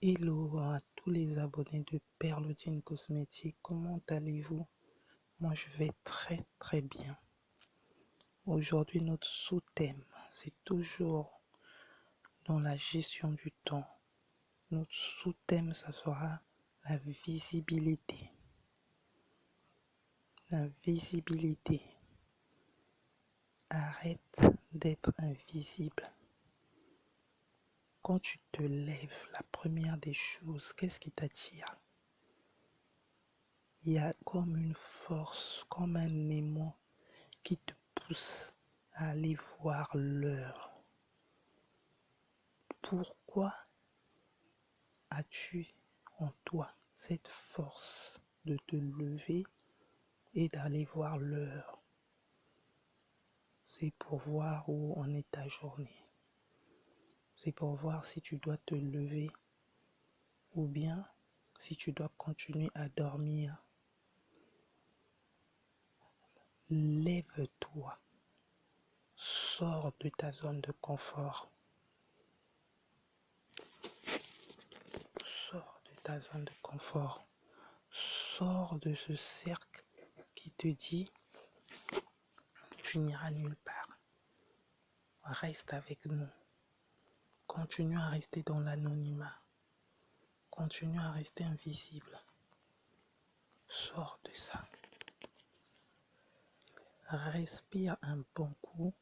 Hello à tous les abonnés de Perlotine Cosmétique, comment allez-vous? Moi je vais très bien. Aujourd'hui notre sous-thème, c'est toujours dans la gestion du temps. Notre sous-thème, ça sera la visibilité. La visibilité. Arrête d'être invisible. Quand tu te lèves, la première des choses, qu'est-ce qui t'attire? Il y a comme une force, comme un aimant qui te pousse à aller voir l'heure. Pourquoi as-tu en toi cette force de te lever et d'aller voir l'heure? C'est pour voir où en est ta journée. C'est pour voir si tu dois te lever ou bien si tu dois continuer à dormir. Lève-toi, sors de ta zone de confort. Sors de ta zone de confort. Sors de ce cercle qui te dit tu n'iras nulle part. Reste avec nous. Continue à rester dans l'anonymat. Continue à rester invisible. Sors de ça. Respire un bon coup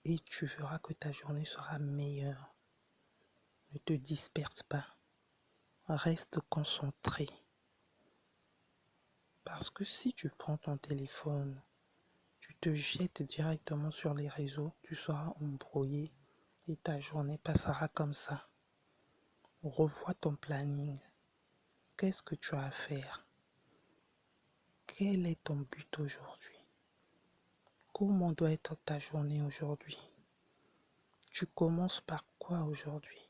et tu verras que ta journée sera meilleure. Ne te disperse pas. Reste concentré. Parce que si tu prends ton téléphone, tu te jettes directement sur les réseaux, tu seras embrouillé et ta journée passera comme ça. Revois ton planning. Qu'est-ce que tu as à faire? Quel est ton but aujourd'hui? Comment doit être ta journée aujourd'hui? Tu commences par quoi aujourd'hui?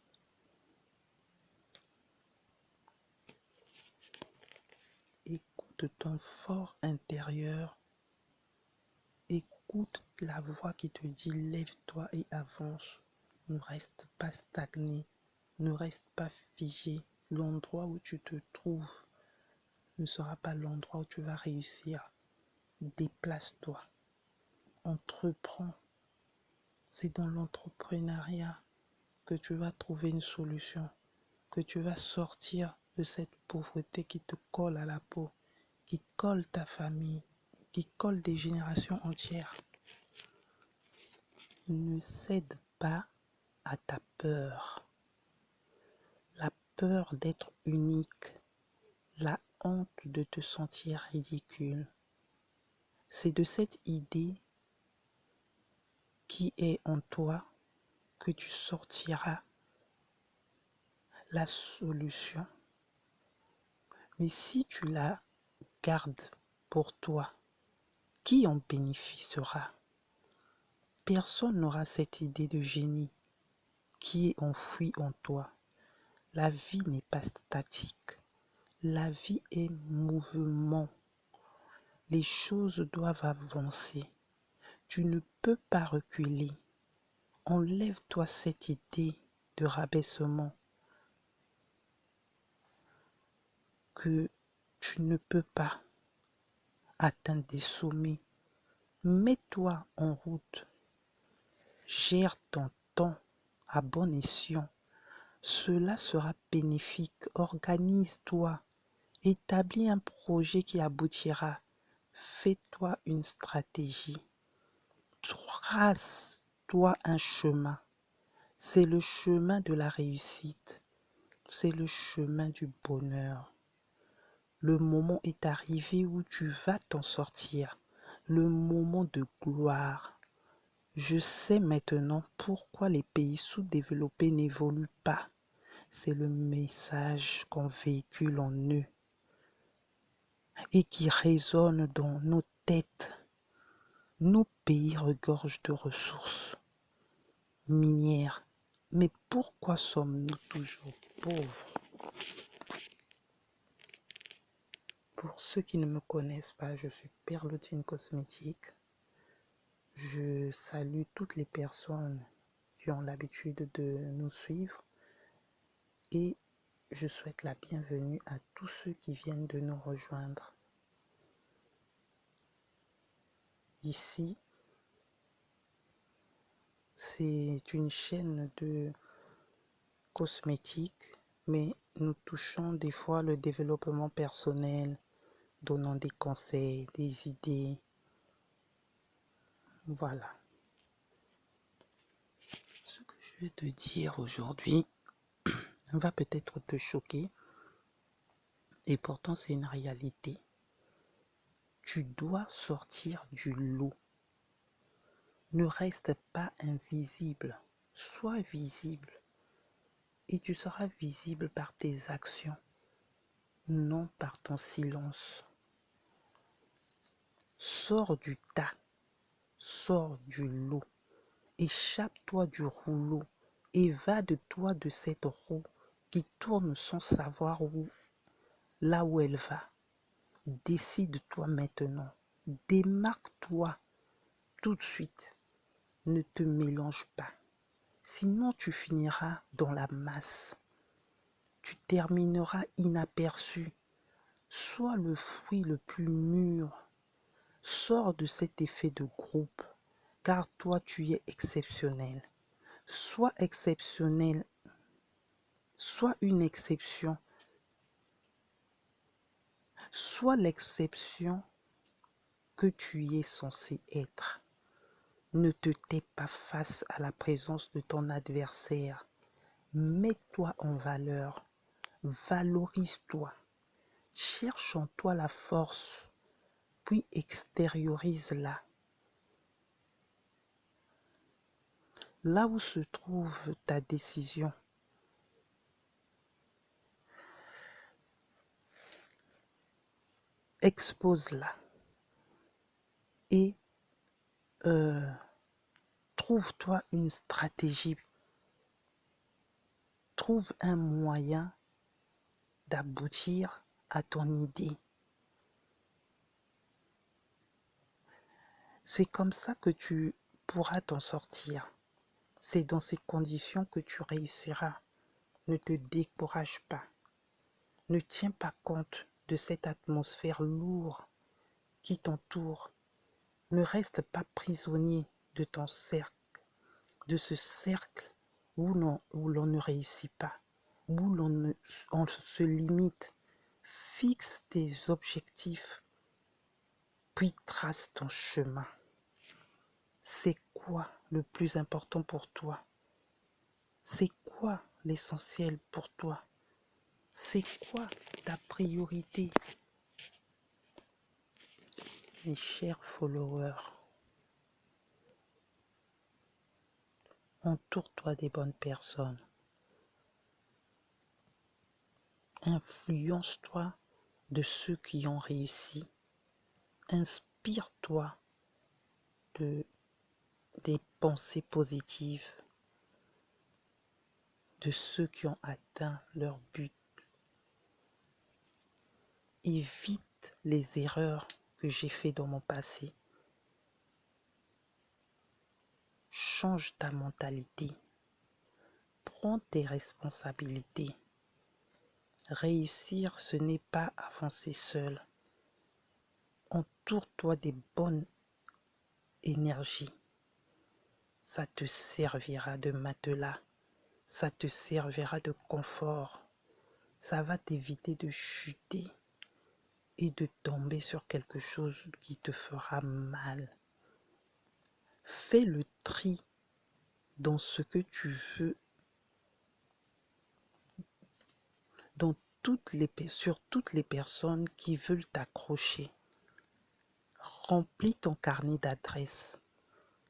Écoute ton fort intérieur. Écoute la voix qui te dit lève-toi et avance. Ne reste pas stagné. Ne reste pas figé. L'endroit où tu te trouves ne sera pas l'endroit où tu vas réussir. Déplace-toi. Entreprends. C'est dans l'entrepreneuriat que tu vas trouver une solution, que tu vas sortir de cette pauvreté qui te colle à la peau, qui colle ta famille, qui colle des générations entières. Ne cède pas à ta peur. La peur d'être unique, la honte de te sentir ridicule. C'est de cette idée qui est en toi que tu sortiras la solution. Mais si tu la gardes pour toi, qui en bénéficiera? Personne n'aura cette idée de génie qui est enfouie en toi. La vie n'est pas statique. La vie est mouvement. Les choses doivent avancer. Tu ne peux pas reculer. Enlève-toi cette idée de rabaissement que tu ne peux pas atteindre des sommets. Mets-toi en route. Gère ton temps à bon escient. Cela sera bénéfique. Organise-toi. Établis un projet qui aboutira. Fais-toi une stratégie. Trace-toi un chemin. C'est le chemin de la réussite. C'est le chemin du bonheur. Le moment est arrivé où tu vas t'en sortir. Le moment de gloire. Je sais maintenant pourquoi les pays sous-développés n'évoluent pas. C'est le message qu'on véhicule en eux et qui résonne dans nos têtes. Nos pays regorgent de ressources minières. Mais pourquoi sommes-nous toujours pauvres? Pour ceux qui ne me connaissent pas, je suis Perlotine Cosmétique. Je salue toutes les personnes qui ont l'habitude de nous suivre. et je souhaite la bienvenue à tous ceux qui viennent de nous rejoindre. Ici, c'est une chaîne de cosmétiques, mais nous touchons des fois le développement personnel, donnant des conseils, des idées. Voilà. Ce que je vais te dire aujourd'hui va peut-être te choquer, et pourtant c'est une réalité. Tu dois sortir du lot. Ne reste pas invisible. Sois visible. Et tu seras visible par tes actions, non par ton silence. Sors du tas. Sors du lot. Échappe-toi du rouleau. Évade-toi de cette roue qui tourne sans savoir là où elle va. Décide-toi maintenant. Démarque-toi tout de suite. Ne te mélange pas. Sinon tu finiras dans la masse. Tu termineras inaperçu. Sois le fruit le plus mûr. Sors de cet effet de groupe, car toi tu es exceptionnel. Sois exceptionnel. Sois une exception. Sois l'exception que tu es censé être. Ne te tais pas face à la présence de ton adversaire. Mets-toi en valeur. Valorise-toi. Cherche en toi la force, puis extériorise-la. Là où se trouve ta décision, expose-la et trouve-toi une stratégie. Trouve un moyen d'aboutir à ton idée. C'est comme ça que tu pourras t'en sortir. C'est dans ces conditions que tu réussiras. Ne te décourage pas. Ne tiens pas compte de cette atmosphère lourde qui t'entoure. Ne reste pas prisonnier de ton cercle, de ce cercle où l'on ne réussit pas, où on se limite. Fixe tes objectifs, puis trace ton chemin. C'est quoi le plus important pour toi? C'est quoi l'essentiel pour toi? C'est quoi ta priorité? Mes chers followers, entoure-toi des bonnes personnes. Influence-toi de ceux qui ont réussi. Inspire-toi des pensées positives de ceux qui ont atteint leur but. Évite les erreurs que j'ai faites dans mon passé. Change ta mentalité. Prends tes responsabilités. Réussir, ce n'est pas avancer seul. Entoure-toi des bonnes énergies. Ça te servira de matelas. Ça te servira de confort. Ça va t'éviter de chuter et de tomber sur quelque chose qui te fera mal. Fais le tri dans ce que tu veux, sur toutes les personnes qui veulent t'accrocher. Remplis ton carnet d'adresses.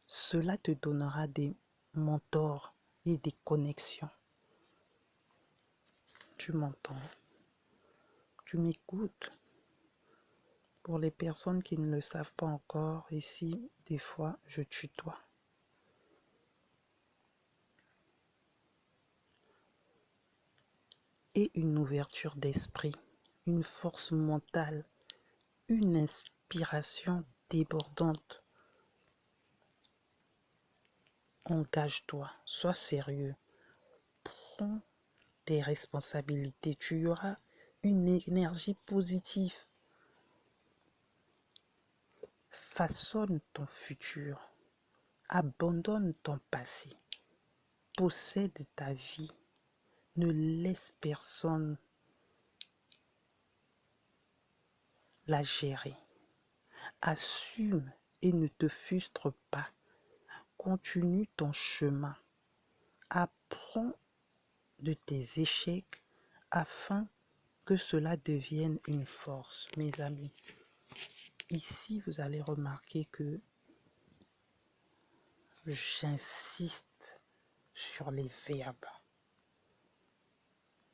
Cela te donnera des mentors et des connexions. Tu m'entends? Tu m'écoutes? Pour les personnes qui ne le savent pas encore, ici, des fois, je tutoie. Et une ouverture d'esprit, une force mentale, une inspiration débordante. Engage-toi, sois sérieux. Prends tes responsabilités, tu auras une énergie positive. Façonne ton futur, abandonne ton passé, possède ta vie, ne laisse personne la gérer. Assume et ne te frustre pas. Continue ton chemin. Apprends de tes échecs afin que cela devienne une force. Mes amis, ici vous allez remarquer que j'insiste sur les verbes.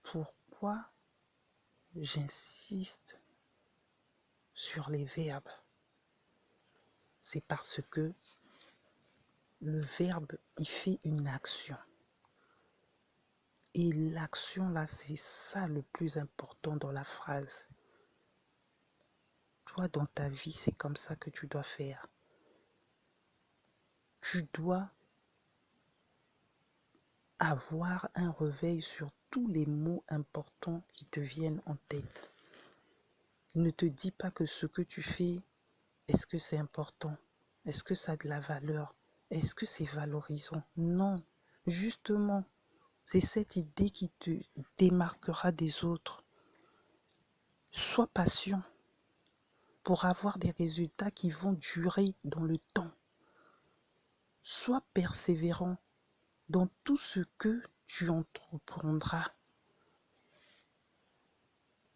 Pourquoi j'insiste sur les verbes? C'est parce que le verbe, il fait une action. Et l'action là, c'est ça le plus important dans la phrase. Toi, dans ta vie, c'est comme ça que tu dois faire. Tu dois avoir un réveil sur tous les mots importants qui te viennent en tête. Ne te dis pas que ce que tu fais, est-ce que c'est important? Est-ce que ça a de la valeur? Est-ce que c'est valorisant? Non, justement, c'est cette idée qui te démarquera des autres. Sois patient pour avoir des résultats qui vont durer dans le temps. Sois persévérant dans tout ce que tu entreprendras.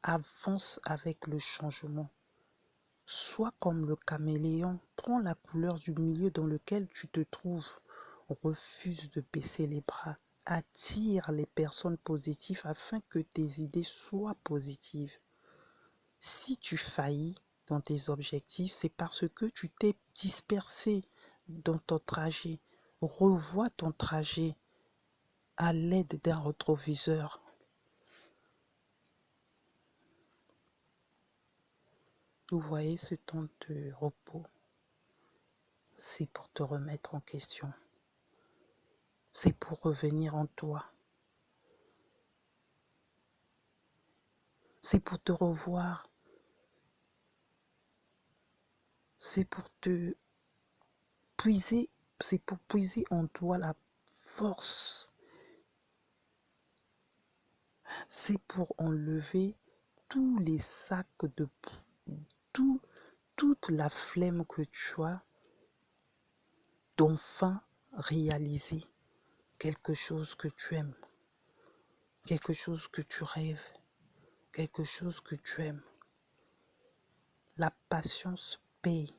Avance avec le changement. Sois comme le caméléon. Prends la couleur du milieu dans lequel tu te trouves. Refuse de baisser les bras. Attire les personnes positives afin que tes idées soient positives. Si tu faillis dans tes objectifs, c'est parce que tu t'es dispersé dans ton trajet. Revois ton trajet à l'aide d'un rétroviseur. Vous voyez, ce temps de repos, c'est pour te remettre en question. C'est pour revenir en toi. C'est pour te revoir. C'est pour te puiser, c'est pour puiser en toi la force. C'est pour enlever tous les sacs de toute la flemme que tu as d'enfin réaliser quelque chose que tu aimes, quelque chose que tu rêves, quelque chose que tu aimes. La patience paye.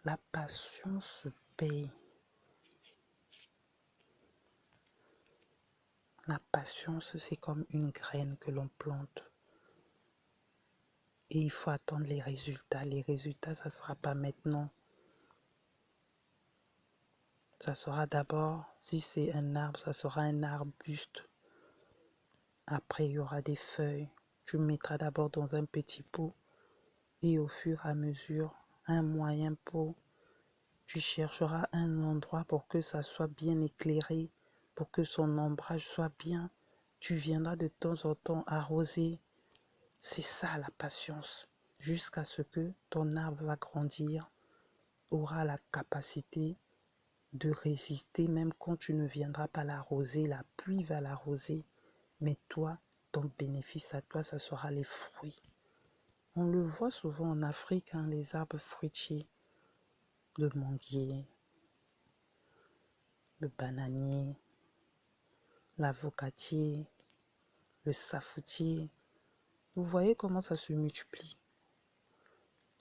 La patience paye. La patience, c'est comme une graine que l'on plante. Et il faut attendre les résultats. Les résultats, ça ne sera pas maintenant. Ça sera d'abord, si c'est un arbre, ça sera un arbuste. Après, il y aura des feuilles. Tu mettras d'abord dans un petit pot. Et au fur et à mesure, un moyen pot. Tu chercheras un endroit pour que ça soit bien éclairé, pour que son ombrage soit bien. Tu viendras de temps en temps arroser. C'est ça la patience. Jusqu'à ce que ton arbre va grandir, aura la capacité de résister même quand tu ne viendras pas l'arroser. La pluie va l'arroser. Mais toi, ton bénéfice à toi, ça sera les fruits. On le voit souvent en Afrique, hein, les arbres fruitiers. Le manguier, le bananier, l'avocatier, le safoutier. Vous voyez comment ça se multiplie.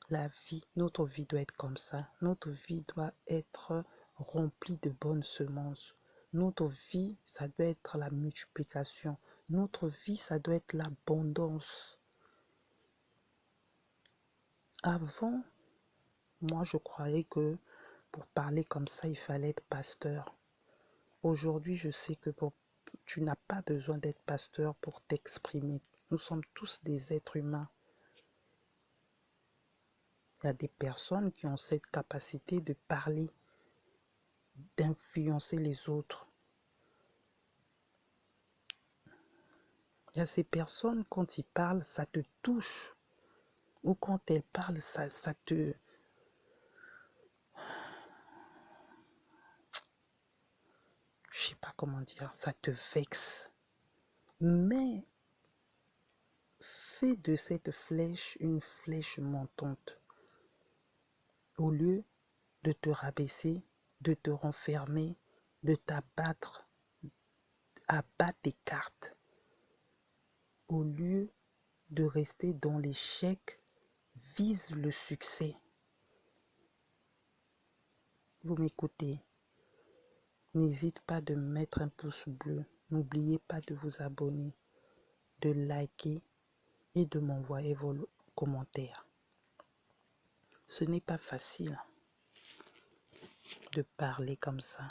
La vie, notre vie doit être comme ça. Notre vie doit être remplie de bonnes semences. Notre vie, ça doit être la multiplication. Notre vie, ça doit être l'abondance. Avant, moi, je croyais que pour parler comme ça, il fallait être pasteur. Aujourd'hui, je sais que tu n'as pas besoin d'être pasteur pour t'exprimer. Nous sommes tous des êtres humains. Il y a des personnes qui ont cette capacité de parler d'influencer les autres. Il y a ces personnes, quand ils parlent, ça te touche. Ou quand elles parlent, ça te... Je sais pas comment dire, ça te vexe. Mais fais de cette flèche une flèche montante. Au lieu de te rabaisser, de te renfermer, de t'abattre, abat tes cartes. Au lieu de rester dans l'échec, vise le succès. Vous m'écoutez? N'hésite pas de mettre un pouce bleu. N'oubliez pas de vous abonner, de liker et de m'envoyer vos commentaires. Ce n'est pas facile de parler comme ça.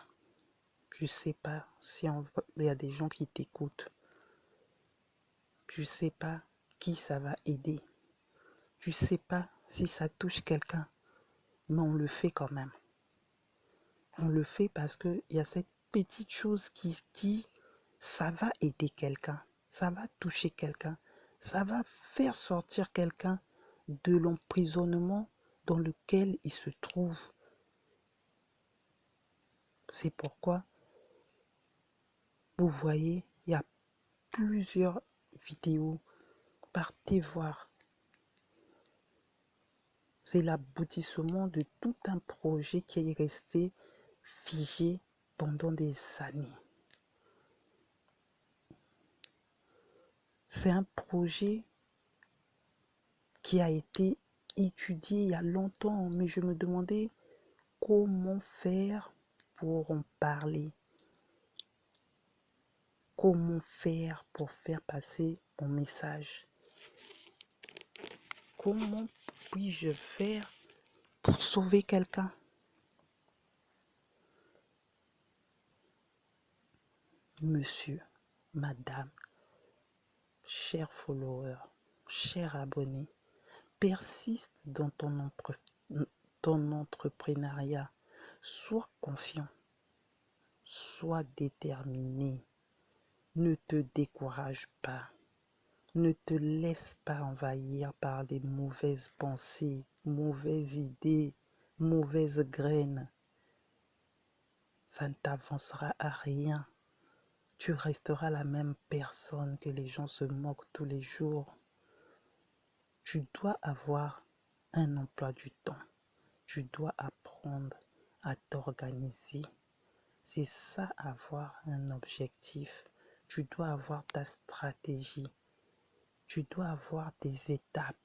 Je ne sais pas si il y a des gens qui t'écoutent. Je ne sais pas qui ça va aider. Je ne sais pas si ça touche quelqu'un. Mais on le fait quand même. On le fait parce qu'il y a cette petite chose qui dit ça va aider quelqu'un. Ça va toucher quelqu'un. Ça va faire sortir quelqu'un de l'emprisonnement dans lequel il se trouve. C'est pourquoi, vous voyez, il y a plusieurs vidéos. Partez voir. C'est l'aboutissement de tout un projet qui est resté figé pendant des années. C'est un projet qui a été étudié il y a longtemps, mais je me demandais comment faire pour en parler. Comment faire pour faire passer mon message? Comment puis-je faire pour sauver quelqu'un? Monsieur, madame, cher follower, cher abonné, persiste dans ton entrepreneuriat. Sois confiant, sois déterminé. Ne te décourage pas. Ne te laisse pas envahir par des mauvaises pensées, mauvaises idées, mauvaises graines. Ça ne t'avancera à rien. Tu resteras la même personne que les gens se moquent tous les jours. Tu dois avoir un emploi du temps. Tu dois apprendre à t'organiser. C'est ça, avoir un objectif. Tu dois avoir ta stratégie. Tu dois avoir des étapes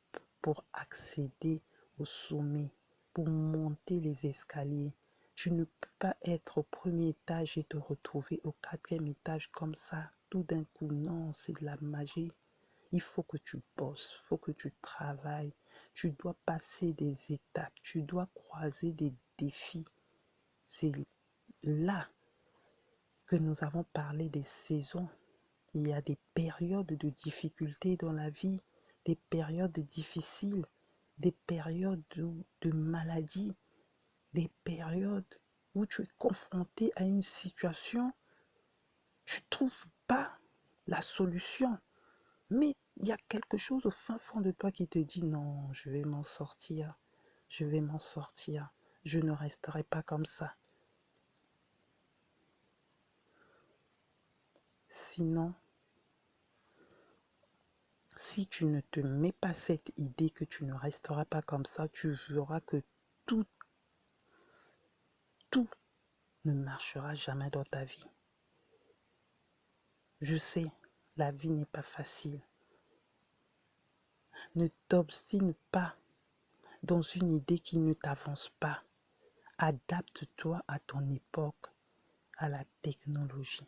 pour accéder au sommet, pour monter les escaliers. Tu ne peux pas être au premier étage et te retrouver au quatrième étage comme ça, tout d'un coup. Non, c'est de la magie. Il faut que tu bosses, il faut que tu travailles. Tu dois passer des étapes, tu dois croiser des défis. C'est là que nous avons parlé des saisons. Il y a des périodes de difficulté dans la vie, des périodes difficiles, des périodes de maladie, des périodes où tu es confronté à une situation, tu ne trouves pas la solution. Mais il y a quelque chose au fin fond de toi qui te dit non, je vais m'en sortir, je vais m'en sortir, je ne resterai pas comme ça. Sinon, si tu ne te mets pas cette idée que tu ne resteras pas comme ça, tu verras que tout ne marchera jamais dans ta vie. Je sais, la vie n'est pas facile. Ne t'obstine pas dans une idée qui ne t'avance pas. Adapte-toi à ton époque, à la technologie,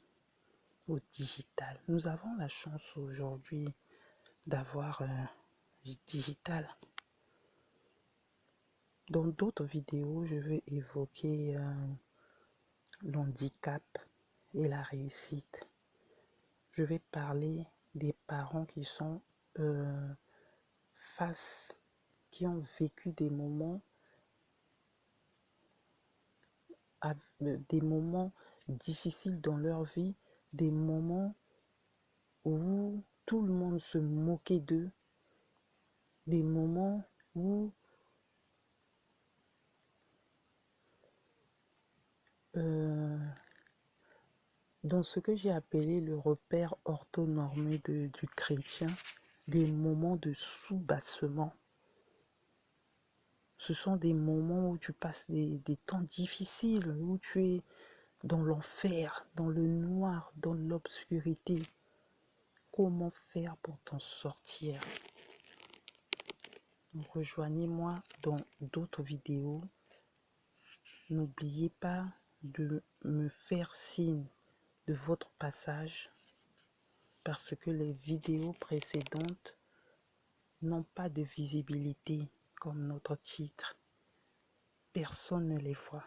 au digital. Nous avons la chance aujourd'hui d'avoir du digital. Dans d'autres vidéos, je vais évoquer l'handicap et la réussite. Je vais parler des parents qui sont qui ont vécu des moments des moments difficiles dans leur vie, des moments où tout le monde se moquait d'eux, des moments où dans ce que j'ai appelé le repère orthonormé du chrétien, des moments de sous-bassement. Ce sont des moments où tu passes des temps difficiles, où tu es dans l'enfer, dans le noir, dans l'obscurité. Comment faire pour t'en sortir? Rejoignez-moi dans d'autres vidéos. N'oubliez pas de me faire signe de votre passage parce que les vidéos précédentes n'ont pas de visibilité comme notre titre. Personne ne les voit.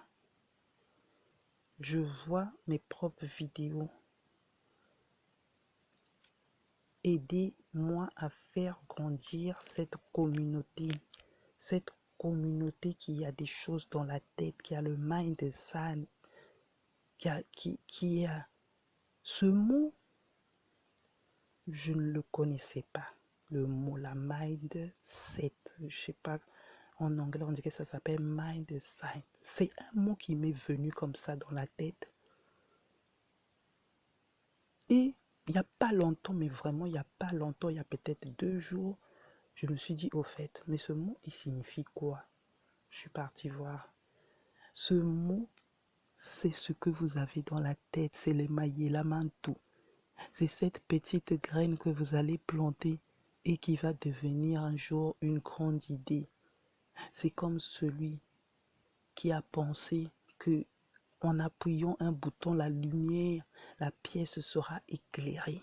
Je vois mes propres vidéos. Aidez-moi à faire grandir cette communauté qui a des choses dans la tête, qui a le mind design, qui a ce mot, je ne le connaissais pas. Le mot, la mindset, je sais pas, en anglais on dirait que ça s'appelle mind design. C'est un mot qui m'est venu comme ça dans la tête. Et il n'y a pas longtemps, mais vraiment il n'y a pas longtemps, il y a peut-être 2 jours, je me suis dit au fait, mais ce mot il signifie quoi? Je suis partie voir. Ce mot, c'est ce que vous avez dans la tête, c'est l'émaillé, la mantou. C'est cette petite graine que vous allez planter et qui va devenir un jour une grande idée. C'est comme celui qui a pensé que en appuyant un bouton, la lumière, la pièce sera éclairée.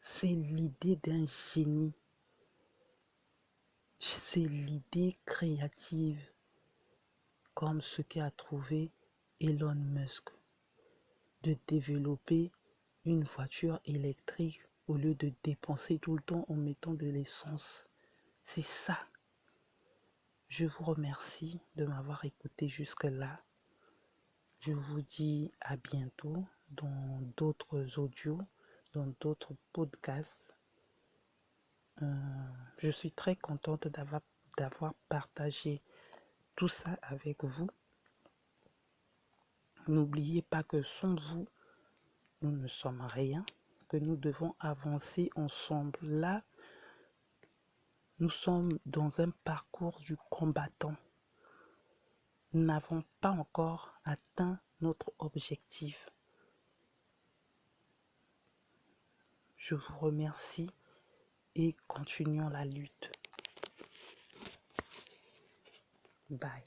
C'est l'idée d'un génie. C'est l'idée créative, comme ce qu'a trouvé Elon Musk, de développer une voiture électrique au lieu de dépenser tout le temps en mettant de l'essence. C'est ça. Je vous remercie de m'avoir écouté jusque-là. Je vous dis à bientôt dans d'autres audios, dans d'autres podcasts. Je suis très contente d'avoir partagé tout ça avec vous. N'oubliez pas que sans vous, nous ne sommes rien, que nous devons avancer ensemble. Là, nous sommes dans un parcours du combattant. Nous n'avons pas encore atteint notre objectif. Je vous remercie et continuons la lutte. Bye.